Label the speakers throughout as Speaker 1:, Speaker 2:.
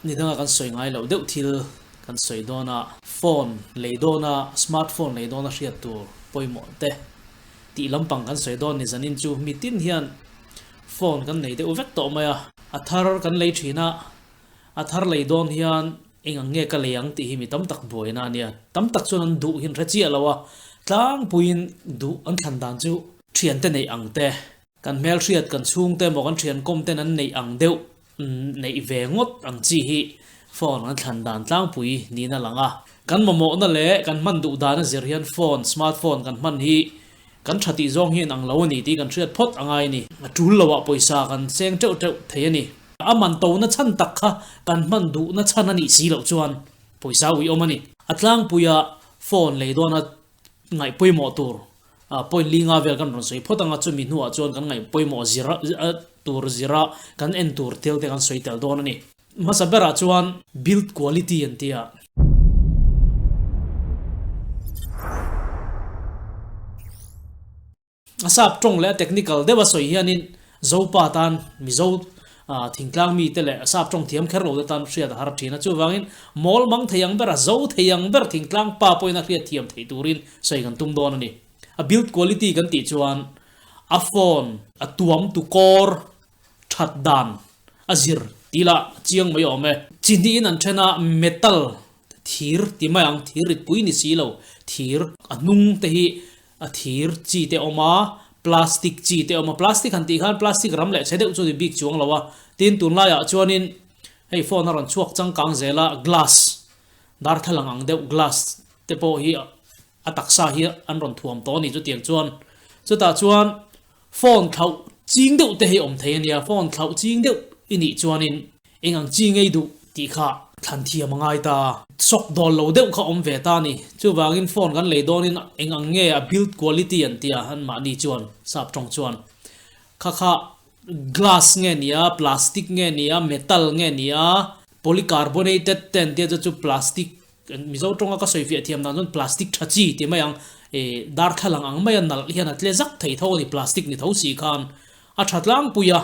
Speaker 1: ni danga kan soi ngai lo deuh thil kan soi dawna phone lei dawna smartphone lei dawna hriat tur poimo te ti lampang kan soi dawn ni zanin chu mitin hian phone kan nei deuh vek to maya athar kan lei thina athar lei dawn hian engang nge ka leang ti hi mi tam tak boina nia tam tak chuan an du hin rachi alawa tlang puin du an than dan chu thian te nei ang te kan mel hriat kan chung te mo kan thian kom ten an nei ang deuh nei ve ngot ang chi hi phone an than dan tlang pui ni na langa kan momo na le kan man du dan zir hian phone smartphone kan man hi kan thati zong hi ang lo ni ti kan hriat phot angai ni atul lawa poisa kan seng teu teu thei ani aman to na chan tak kha kan man du na chan ani si lo chuan poisa ui omani atlang puya phone le do na ngai poimo tur point linga vel kan ron soi photanga chumi nuwa chuan kan ngai poimo zira tur zira kan en tur tel te kan soi tel don ani masabera chuan build quality antia asap tong le technical dewa soi hianin zo pa tan mi zo thingtlang mi tele asap tong thiam kher lo tan hriat har thina chu wangin mol mang theyang ber zo theyang ber thingtlang pa poina hriat thiam thei turin soi kan tum don ani a build quality kan ti chuan a phone a tuam tu core that dan azir tila chiang mai ome chini in an thena metal thir ti mayang thir rit pui ni si lo thir anung te hi a thir chi te oma plastic chi te oma plastic han ti khan plastic ram le chede chu big chuang lawa tin tun la ya chuanin hei phone ron chuak chang kang zela glass dar thalang ang deuh glass te po hi ataksa hi an ron thuam to ni chu tiang chuan chu ta chuan phone thau ching deuh te hi om thei ania phone thau ching deuh ini chuanin engang ching ei du ti kha than thia mangai ta sok dol lo deuh kha om ve ta ni chu wangin phone kan lei donin engang nge a build quality an tia han ma ni chuan sap tong chuan kha kha glass nge nia plastic nge nia metal nge nia polycarbonated ten te chu plastic mizo tonga ka soi fi thiam dan plastic thachi ti mayang dar thalang ang mayan nal hian atle zak thei tho ni plastic ni tho si khan a thatlang puya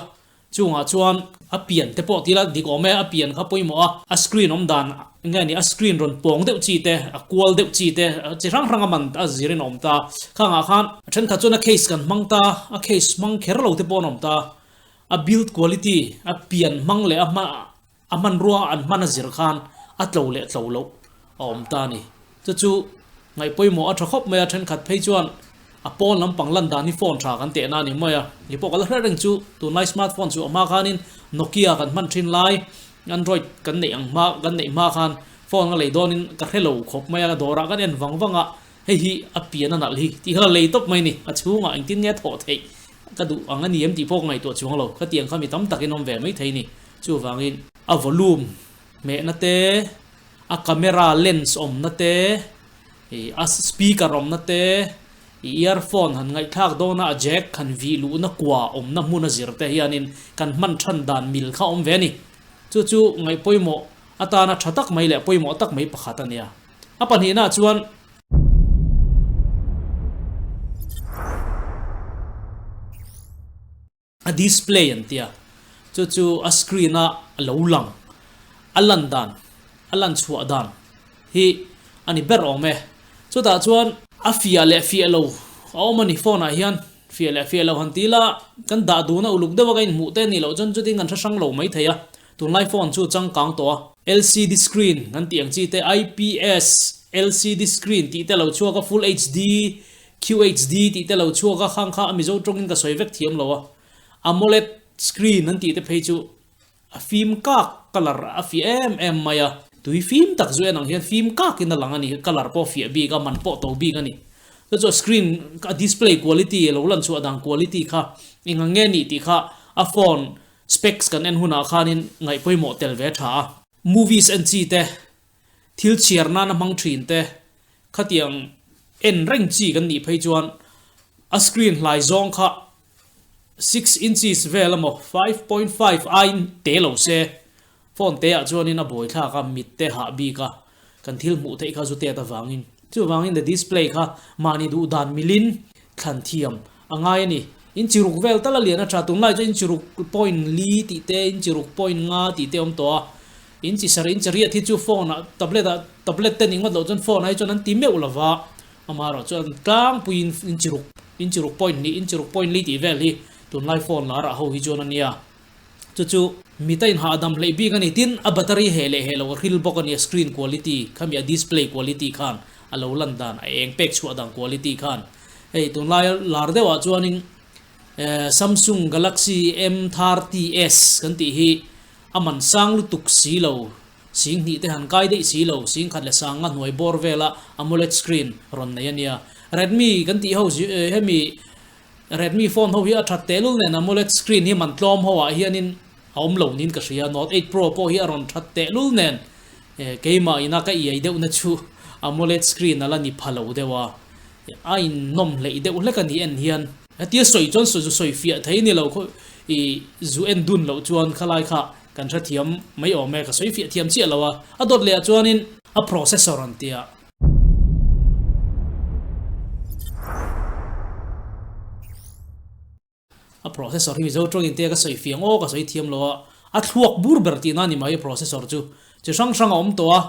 Speaker 1: chunga chuan a pian te po tila dikome a pian kha poimo a screen om dan nge ni a screen ron pong deuh chi te a kwal deuh chi te chi rang rang man a zirin om ta khanga khan then kha chuna case kan mangta a case mang kher lo te pon om ta a build quality a pian mang le a man ruwa an man a zir khan a tlo le tlo lo om ta ni chu ngai poimo a thakop me a then khat phei chuan a pon lampang lan dan ni phone tha kan te na ni moya ni pokal hreng chu tu nai smartphone chu ma khanin Nokia kan man thin lai Android kan nei ang ma kan nei ma khan phone nga lei donin ka hello khop maya ka dora kan en wangwanga hei hi a pian na li ti hala lei top mai ni a chunga ang tin nge tho thei ka du anga niam ti pok ngai to chung lo ka tiang khami tam takin om ve mai thei ni chu wangin a volume me na te a camera lens om na te a speaker om na te earphone han ngai thak do na jack khan vi lu na kwa om na hmuna zirte hianin kan man than dan mil kha om ve ni chu ngai poimo atana thatak mai le poimo tak mai pakhat ania apani na chuan a display antia chu a screen a lo lang alan dan alan chua dan hi ani ber ome chu ta chuan a fia lo mani phone a hian fia lo han tila kan da du na uluk dewa kain mu te ni lo chon chu ting an sang lo mai theya tun lai phone chu chang kang to LCD screen kan tiang chi te IPS LCD screen ti te lo chua ka full HD QHD ti te lo chua ka khang kha amizo tongin ka soivek thiam lo AMOLED screen nan ti te phei chu a film ka color a FM maya tui film tak zo enang hian film ka kin na langani color po fi bi ka man po to bi ka ni so screen ka display quality lo lan chu adang quality kha inga nge ni ti kha a phone specs kan en huna khanin ngai poimo tel ve tha movies and chi te thil chirna na mang thin te khatiang en reng chi kan ni phei chuan a screen lai zong kha 6 inches velamo 5.5 in te lo se phone te a chuan in a boi tha ka mit te ha bi ka kan thil mu te kha zu te ta wangin chu wangin the display kha mani du dan milin khan thiam angai ni in chiruk vel tala lian a tha tum lai chu in chiruk point li ti te in chiruk point nga ti te om to in chi sar in chariat hi chu phone tablet ten ingot lo chon phone ai chon an ti meu lawa amaro chon tlang puin in chiruk point ni in chiruk point li ti vel hi tun lai phone la ra ho hi chon ania chu mitain ha adam le bi kan itin a battery hele helo ril bok ani screen quality khamia display quality khan alo landan a eng pek chu adang quality khan ei tun lai lar dewa chuanin Samsung Galaxy M30s kan ti hi aman sang lu tuk si lo sing ni te han kai de si lo sing khat le sang nga hnuai bor vela AMOLED screen ron na yania Redmi kan ti ho hemi Redmi phone ho hi a that telul nen AMOLED screen hi man tlom ho a hianin aum lo nin ka ria Note 8 Pro po hi aron that telul nen keima ina ka i de una chu AMOLED screen ala ni phalo dewa ai nom le de u le kan ni en hian atia soi chon soi fia thei ni lo kho I zu en dun lo chuan khalai kha kan tha thiam mai o me ka soi fia thiam chi lawa adot le chuanin a processor an tia a processor hi zo tro in te ka soi fiang o ka soi thiam lo a thuak bur ber ti na ni mai processor chu sang om to a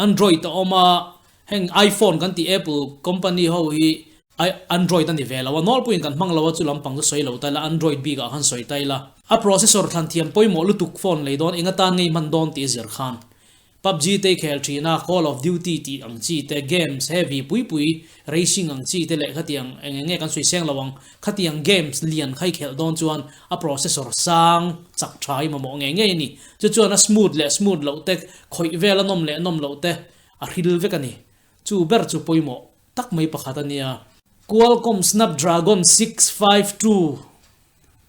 Speaker 1: Android to oma heng iPhone kan ti Apple company ho hi Android ani vela wa nol point kan manglawa chu lampang chu soi lo ta la Android bi ga han soi tai la a processor than thiam poimo lutuk phone le don inga tan ngei man don ti zir khan PUBG te khel thina Call of Duty ti ang chi te games heavy pui racing ang chi te le khatiang enge kan soi seng lawang khatiang games lian khai khel don chuan a processor sang chak thai ma mo nge ni chuan a smooth lo te khoi vela nom lo te a hil ve kani chu ber chu poimo tak mai pakhatania Qualcomm Snapdragon 652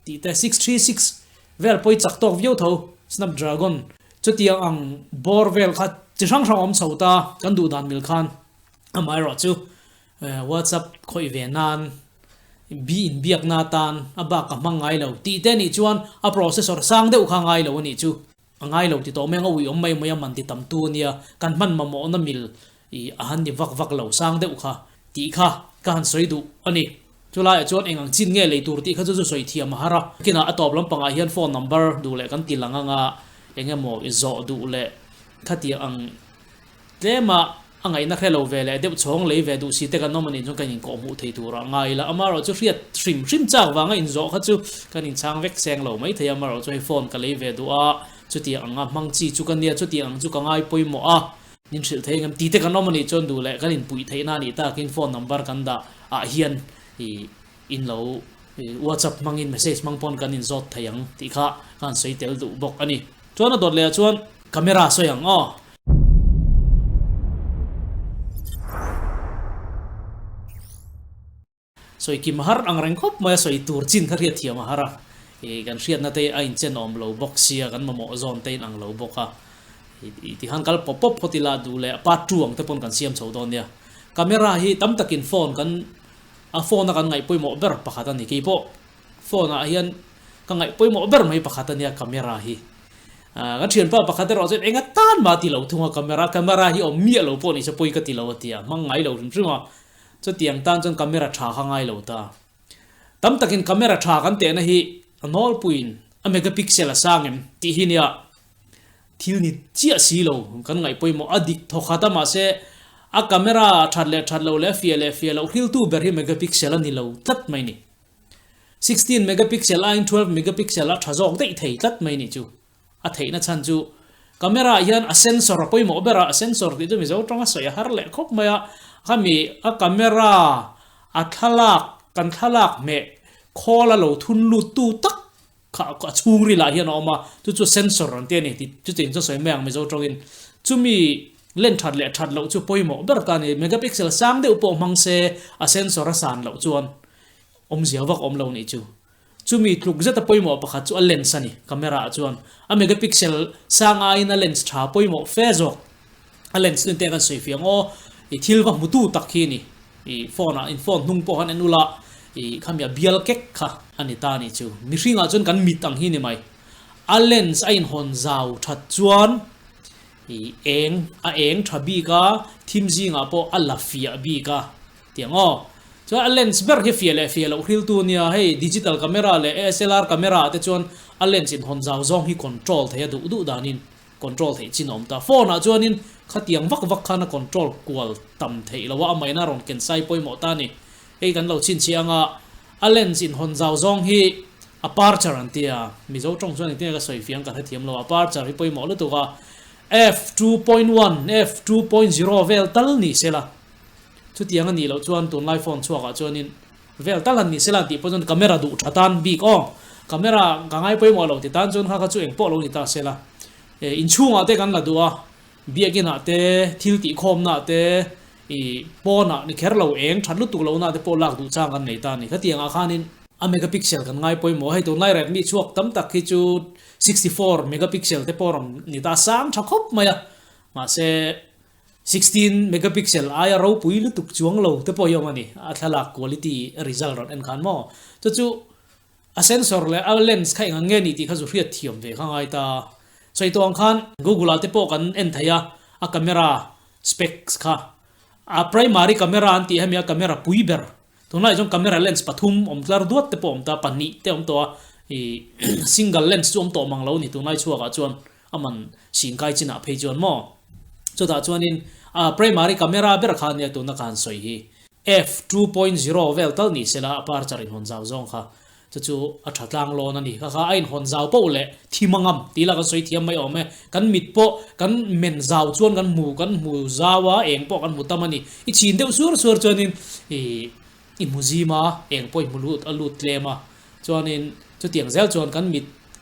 Speaker 1: ti te 636 vel poi chak tok view tho Snapdragon chutia ang bor vel kha chi sang om chota kan du dan mil khan amai ro chu WhatsApp khoi ve nan bi in biak na tan aba ka mangai lo ti te ni chuan a processor sang de u kha ngai lo ni chu angai lo ti to menga wi om mai man ti tam tu nia kan man ma mo na mil I ahan ni vak lo sang de u kha ti kha kan soi du ani chulai chon engang chin nge le tur ti kha chu soi thiam hara kina atop lampanga hian phone number du le kan tilanga nga engemo izo du le khati ang tema angai na khelo vele de chong le ve du si te kan nomani jong kan ko mu thei tur ngai la amaro chu hriat shrim chak wanga in zo kha chu kan in chang vek seng lo mai thei amaro chu phone ka le ve du a chu ti anga mangchi chu kan nia chu ti ang chu ka ngai poimo a nin thil thei ngam ti te kan nomani chon du le kan in pui thei na ni ta kin phone number kan da a hian in lo WhatsApp mangin message mangpon kan in zot thayang ti kha kan sei tel du bok ani chuan a dot le chuan camera soyang soi kim har ang reng khop ma soi tur chin kharia thiam hara kan hriat na te a in chen om lo box sia kan mamo zon te ang lo boka ti han kal pop photila du le pa tuang te pon kan siam chodon nia camera hi tam takin phone kan a phone kan ngai poimo ber pakhata ni ki po phone a hian ka ngai poimo ber mai pakhata nia camera hi ga thian pa pakhata ro chen enga tan ma ti lo thunga camera hi om mi lo po ni se poi ka ti lo tia mang ngai lo ringa chu tiang tan chon camera tha kha ngai lo ta tam takin camera tha kan te na hi anol puin a megapixel a sangem ti hi nia thil ni chia si lo kan ngai poimo adik thokhata ma se a camera thatlo le fiele hil tu ber hi megapixel ani lo tat mai ni 16 megapixel a 12 megapixel a thazok dei thei tat mai ni chu a thei na chan chu camera hian a sensor poimo bera a sensor ti mi zo tonga soya har le khop maya khami a camera a thalak me khola lo thun lu tu tak kha chungri la hian oma chu sensor an te ni ti chu tin chu soi meang mi zo tongin chumi len that lo chu poimo ber ta ni megapixel sang de upo mang se a sensor a san lo chuan om ziawak om lo ni chumi tluk zeta poimo pakha chu a lens ani camera chuan a megapixel sanga in a lens tha poimo fezo a lens tin te kan soi fiango I thil va mutu takhi ni I phone nung po han enula I khamya bial kek kha ani ta ni chu mi hringa chon kan mit ang hi ni mai a lens a in hon zau that chuan I eng thabi ka thimji nga po alafia bi ka tiango cho a lens ber he fiele hil tu nia hey digital camera le SLR camera te chuan a lens in hon zau zong hi control thaya du danin control thei chin om ta phone a chuan in khatiang vak vak khana control kwal tam thei lawa mai na ron ken sai poi mo ta ni ei kan lo chin chianga a lens in hon zau zong hi aperture an tia mi zo tong chuan tia ka soi fiang ka thiam lo aperture hi poi mo lu tu ka f2.1 f2.0 vel tal ni sela chu tiang ani lo chuan tun lai phone chuaka chuan in vel tal an ni sela ti pon camera du thatan big o camera gangai poi mo lo ti tan chun kha chu eng po lo ni ta sela in chunga te kan la duwa biagina te thil ti khom na te pona ni kherlo eng thatlu tu lo na te po lak du chang kan nei ta ni khatiang a khanin a megapixel kan ngai poi mo hai to nai ret mi chuak tam tak hi chu 64 megapixel te poram ni ta sang thakop maya ma se 16 megapixel aya ro pui lu tuk chuang lo te po yom ani a thala quality result ron en khan mo chu a sensor le a lens khai nge ni ti kha zu hriat thiam ve khangai ta soi tong khan google ate po kan en thaya a camera specs kha a primary camera anti hamia camera puiber tunai jong camera lens pathum omtlar duat te pom ta pani te om to single lens chu om to manglo ni tunai chuaka chuan aman singkai china phei chuan mo chu da chuan in a primary camera ber khan ya tu na kan soi hi f2.0 vel tal ni sela aperture in hon zau zong kha chu a thatlang lo na ni kha ain hon zau po le thimangam tila ka soi thiam mai ome kan mit po kan men zau chuan kan mu zawa eng po kan mu tamani I chin deu sur chuan in imuzima eng poi mulut alut lema chuan in chu tiang zel chuan kan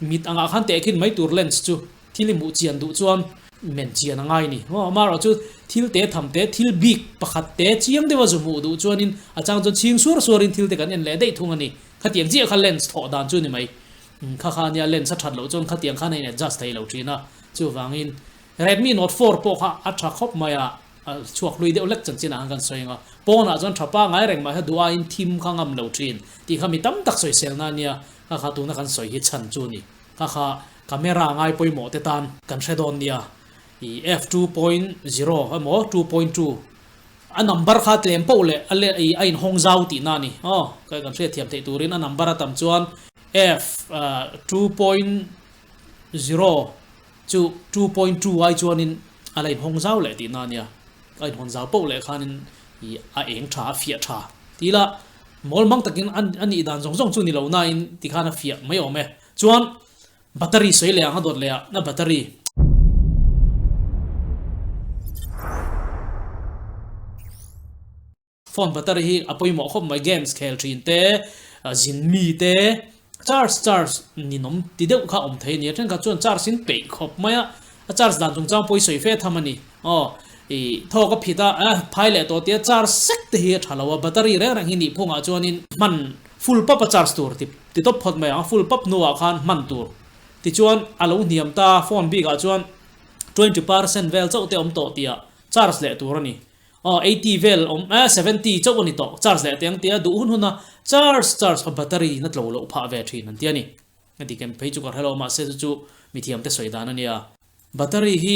Speaker 1: mit anga khan te khin mai tur lens chu thili mu chian du chuan men chian angai ni ho ma ro chu thil te tham te thil big pakhat te chiang dewa zu mu du chuan in achang chu ching sur in thil te kan en le dei thung ani khatiang ji kha lens tho dan chu ni mai kha nia lens a that lo chon khatiang khan nei adjust thei lo thina chu wangin Redmi Note 4 po kha a tha khop maya chuak lui deuh lek chan china kan soinga pona chon thapa ngai reng ma ha duwa in thim khangam lo thin ti khami tam tak soi sel na nia kha tu na kan soi hi chan chu ni kha camera ngai poi mo te tan kan shedon nia I f2.0 amo 2.2 a number kha tlem po le ale I ain hong zau ti na ni kai kan hre thiam thei turin a number atam chuan f 2.0 chu 2.2 ai chuan in alain hong zau le ti na nia ai hong zau po le khanin I a eng tha fia tha tila mol mang takin ani dan zong chu ni lo na in ti khana fia mai ome chuan battery soi le anga dot le na battery phone battery hi apoi mo khom mai games khel thin te zin mi te charge ni nom ti deuh kha om thei ni than ka chuan charge sin pe khop maya a charge dan chung chang poi soi fe thamani tho ka phita phai le to te charge sek te hi thalawa battery re rang hi ni phonga chuan in man full pop a charge tur ti top phot mai full pop nuwa khan man tur ti chuan alo niam ta phone bi ga chuan 20% vel chau te om to tia charge le tur ani 80 vel 70 chau ani to charge le teng tia du hun huna charge battery na tlo lo pha ve thin an tia ni ati ken phei chu ka hello ma se chu mi thiam te soi dan ania battery hi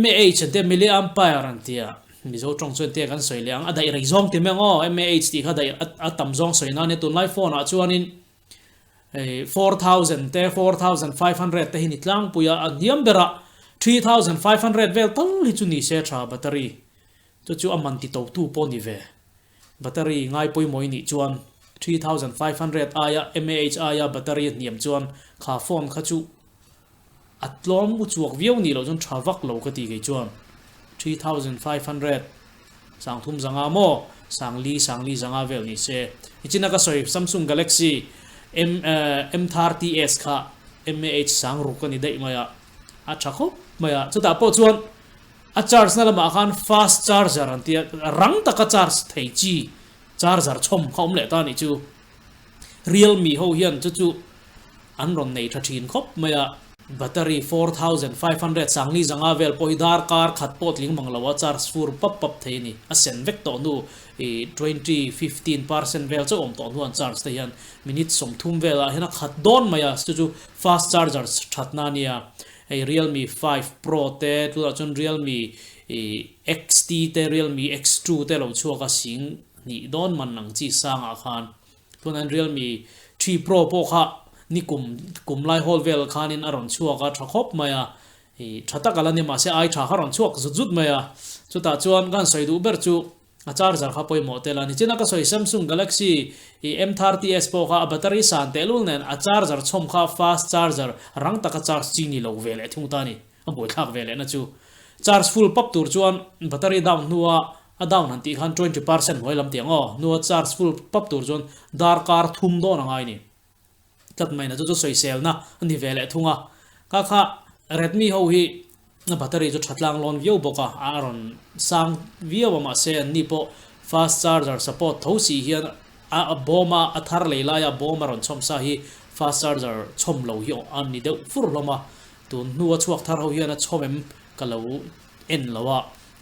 Speaker 1: mAh ante milliampere an tia mi zo tong chuan te kan soi liang adai rei zong te meng mAh ti kha dai atam zong soi na ne tu live phone a chuanin 4000 te 4500 te hin itlang puya aniam bera 3500 vel tal hi chu ni se tha battery chu aman ti to tu po ni ve battery ngai poi moi ni chuan 3500 aya mAh aya battery niam chuan kha phone kha chu atlom u chuak viau ni lo chon thavak lo ka ti ge chuan 3500 sang thum zanga mo sangli zanga vel ni se ichina ka soi Samsung Galaxy M thar ts kha mAh sang ru ka ni dei maya a thakho maya chuta po chuan a charge na lama khan fast charger an tia rang taka charge thei chi charger chom khom le ta ni chu Realme ho hian chu an ron nei thathin khop maya battery 4500 sangli zanga vel poidar kar khat pot ling manglawa charge fur pap thei ni a sen vek to nu 15% vel cho om to nu an charge te hian minute som thum vela hena khat don maya chu fast charger thatna nia Realme 5 Pro te tu chon Realme XT te Realme X2 te lo chuaka sing ni don man nang chi sanga khan tunan Realme 3 Pro po kha ni kum lai hol vel khanin aron chuaka thakop maya thata kalani ma se ai tha kharon chuak zut maya chuta chuan kan soi du ber chu a charger kha poi mo tel ani china ka soi Samsung Galaxy M30s po kha battery san telul nen a charger chom kha fast charger rang taka charge chi ni lo vele thung ta ni a boi thak vele na chu charge full pap tur chuan battery down nuwa a down han ti khan 20% hoi lam tiang o nuwa charge full pap tur chuan dar kar thum do na ngai ni tat mai na chu soi sel na ani vele thunga ka kha Redmi ho hi na battery chu thatlang lon view boka aron sang view ma se ni po fast charger support thosi hian a boma a thar leila ya boma ron chom sa hi fast charger chom lo hi an ni deuh fur loma tu nuwa chuak thar ho hian a chomem kalo en lawa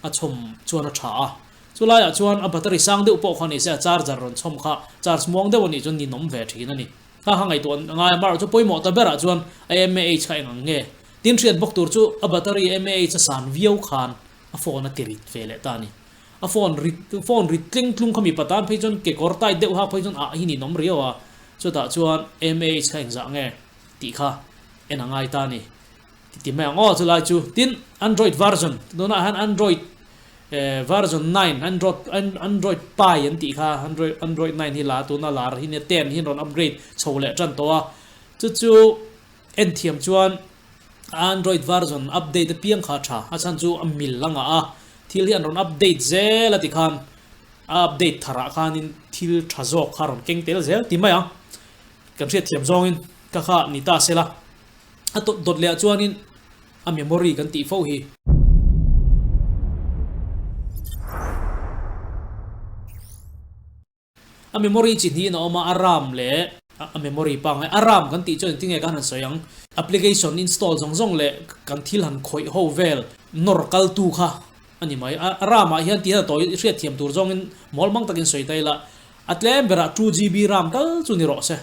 Speaker 1: a chom chuan a tha a chulaya chuan a battery sang deuh po khani se charger ron chom kha charge mong deuh ni chun ni nom ve thina ni ka hangai ton ngai mar chu poimo ta bera chuan mah kha engang nge tin riat bok tur chu a battery mah cha san viau khan a phone a tirit vele tani a phone rit tling tlung khami patan phei chon ke kor tai deuh ha phei chon a hi ni nom riawa chuta chuan mah kha engza nge ti kha enangai tani ti me ngo chulai chu tin Android version dona han Android version 9 Android Pie an ti kha Android 9 hi la tu na lar hi ne 10 hi ron upgrade chole chan to chu nthiam chuan Android version update piang kha tha achan chu amil langa a thil hi an ron update zel ati khan update thara khan in thil thazok kharon keng tel zel ti mai a kan ria thiam zong in ka kha ni ta sela a to dot le chuan in a memory kan ti fo hi a memory chi ni no ma aram le a memory pang aram kan ti chon tinge kan soyang application install zong le kan thil han khoi ho vel norkal tu kha ani mai aram a hian ti ha toy riat thiam tur zong in mol mang takin soi taila atlem bera 2GB ram tal chu ni ro se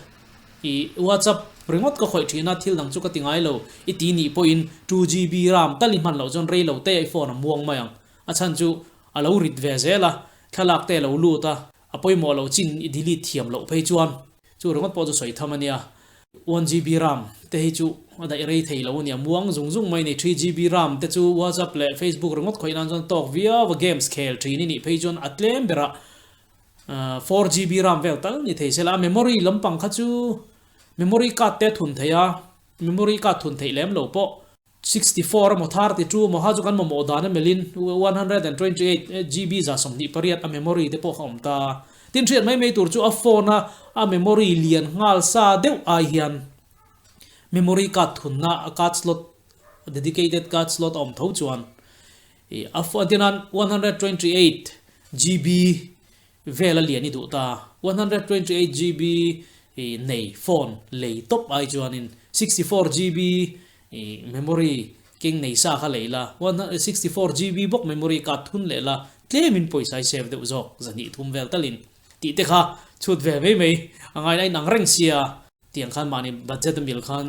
Speaker 1: I WhatsApp ringot ka khoi thina thil dang chu ka tingai lo I ti ni po in 2GB ram tali man lo jon rei lo te iPhone muang mayang achan chu alo rit ve zela thalak te lo lu ta apoi mo lo chin I delete thiam lo phei chuan chu ringot po chu soi thamania 1GB ram te hi chu ada rei thei lo nia muang zung mai ni 3GB ram te chu WhatsApp le Facebook ringot khoi nan jon tok via games khel thini ni phei chon atlem bera 4GB ram vel tal ni thei sela memory lampang kha chu memory card te thun theya memory card thun thei lem lo po 64 mo thar ti chu mo ha chu kan mo dana melin 128GB za som ni pariat a memory te po khom ta tin thiat mai tur chu a phone a memory lian ngal sa deu ai hian memory card thun na a card slot dedicated card slot om tho chuan a phone dinan 128GB vela liani du ta 128GB nei phone lei top ai chuan in 64GB memory king nei sa kha leila 164GB bok memory ka thun lela tlemin poisa save de zo zani thum vel talin ti te kha chut ve ve mei angai nai nang reng sia tiang khan mani budget mil khan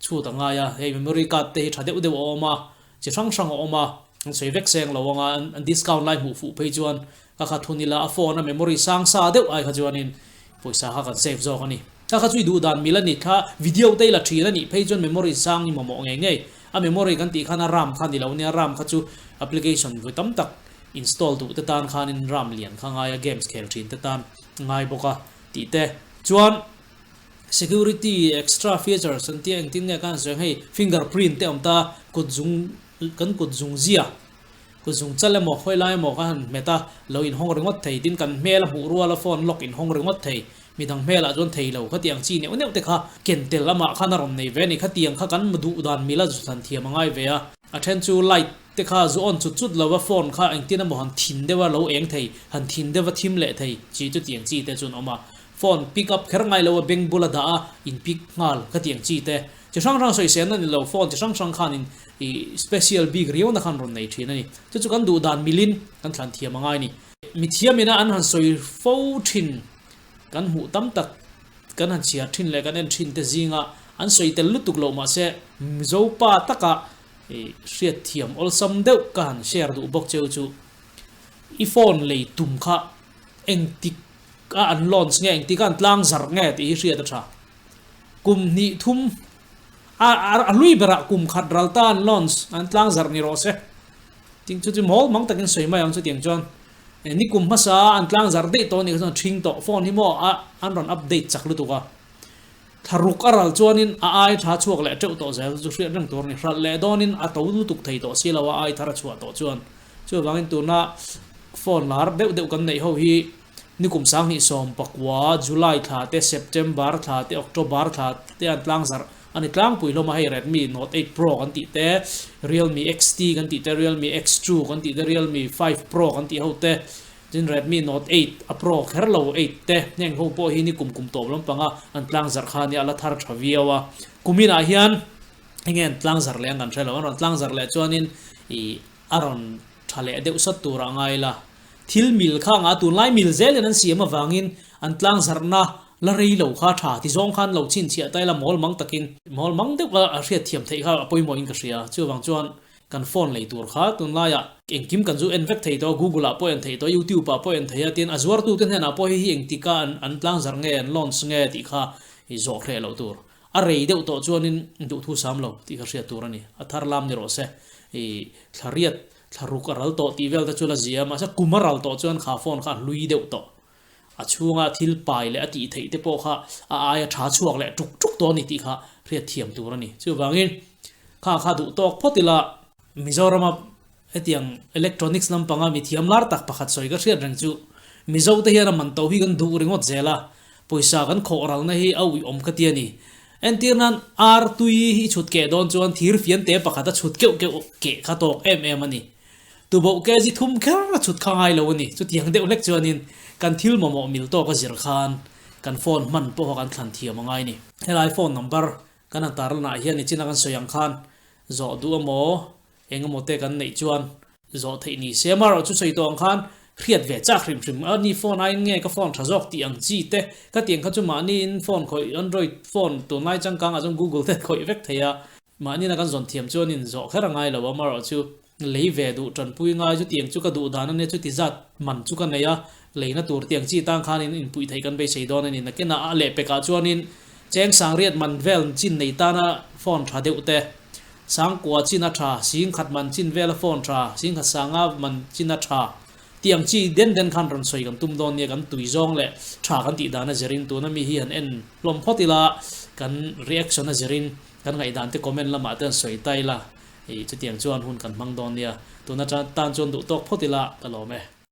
Speaker 1: chut anga ya hey memory card te thade u de oma chi sang oma soi vek seng lawanga an discount lai mu fu phei chuan ka kha thunila a phone a memory sang sa deuh ai kha chuan in poisa ha kan save zo ani ka kha chui du dan milani kha video te la thina ni phei chuan memory sang ni mo nge a memory kan ti khana ram khan ni lo ni ram kha chu application vu tam tak install tu te tan khan in ram lian kha ngai games khel thin te tan ngai boka ti te chuan security extra features an tiang tin nge kan seng hei fingerprint te omta kut zung zia kut zung chale mo khoi lai mo kan meta lo in hong ringot thei tin kan mel hu ruala phone lock in hong ringot thei midang mela jon thei lo kha tiang chi ne ne te kha kentel lama khana rom nei ve ni kha tiang kha kan madu dan mila ju san thiam ngai ve a athen chu light te kha zu on chut lawa phone kha ang tin mo han thin dewa lo eng thei han thin dewa thim le thei chi chu tiang chi te chun oma phone pick up kher ngai lo beng bula da in pick ngal kha tiang chi te chi sang soi sen na ni lo phone chi sang khan in special big rio na khan ron nei thina ni chu kan du dan milin kan thlan thiam ngai ni mi thiamina an han soi fo thin kan hu tam tak kan han chia thin le kan en thin te zinga an soi tel lutuk lo ma se zo pa taka riat thiam ol sam deuh kan share du bok cheu chu I phone le tum kha eng tik a an launch nge eng tik an tlang zar nge ti riat tha kum ni thum lui bera kum khat raltan launch an tlang zar ni ro se ting chu chu mol mang takin soi ma yang chu tiang chuan ni kum masa an tlang zar de to ni so thing to phone hi mo an ron update chak lu tu ka tharuk aral chuanin ai tha chuak le teu to zel chu hriat rang tur ni hral le donin a to lu tuk thei to silawa ai thara chua to chuan chu wangin tuna phone lar deuh kan nei ho hi ni kum sang hi som pakwa july tha te september tha te october tha te an tlang zar ani tlang pui loma hei Redmi Note 8 Pro kan ti te Realme XT kan ti te Realme X2 kan ti te Realme 5 Pro kan ti ho te tin Redmi Note 8 a Pro kherlo 8 te neng ho po hi ni kum to lom panga an tlang zar kha ni ala thar thawiawa kumina hian ngen tlang zar le an thelo an tlang zar le chuanin I aron thale deuh sat tura ngai la thil mil kha nga tu lai mil zel an siam awangin an tlang zarna la rei lo kha tha ti zong khan lo chin chia tai la mol mang takin mol mang de a hriat thiam thei kha apoi mo in ka ria chu wang chuan kan phone lei tur kha tun la ya eng kim kan zu envek thei to Google a po en thei to YouTube a po en thei tin azwar tu ten hena po hi eng tika an tlang zar nge an launch nge ti kha I zo khre lo tur a rei deuh to chuanin du thu sam lo ti kha ria tur ani a thar lam ni ro se hriat tharuk aral to ti vel ta chula zia ma sa kumaral to chuan kha phone kha lui deuh to achunga thil pai le ati thei te po kha aya tha chuak le tuk to ni ti kha hriat thiam tur ani chu wangin kha du tok photila Mizoram etiang electronics lam panga mi thiam lar tak pakhat soi ga hriat rang chu mizo te hian man to hi gan du ringot zela poisa gan khoral na hi awi om ka ti ani entirnan ar tui hi chut ke don chuan thir fian te pakhata chut ke kha tok ani tu bo ke ji thum kher chut khangai lo ani chu tiang de lek chuanin kan thil momo mil to ka zir khan kan phone man po kan thlan thiam angai ni helai phone number kan taral na hian ni china kan soyang khan zo du mo engamo te kan nei chuan zo thei ni semar chu sei tong khan hriat ve cha hrim ani phone ai nge ka phone thazok ti ang chi te ka tiang kha chu ma ni in phone khoi Android phone tu nai chang kang azong Google te khoi vek theya ma ni na kan zon thiam chuan in zo khera ngai lo mar chu lei ve du tran pui ngai chu tiang chu ka du dan ne chu ti zat man chu ka neya leina tur tiang chi tang khan in pui thei kan be sei don ani na ke na le pe ka chuan in cheng sang riat man vel chin nei ta na phone tha deuh te sang kwa china tha sing khat man chin vel phone tha sing kha sanga man china tha tiang chi den khan ron soi kan tum don ne kan tui zong le tha kan ti dana zerin tu na mi hi an en lom photila kan reaction na zerin kan ngai dan te comment lama tan soi tai la chu tiang chuan hun kan mang don nia tu na tan chuan du tok photila ka lo me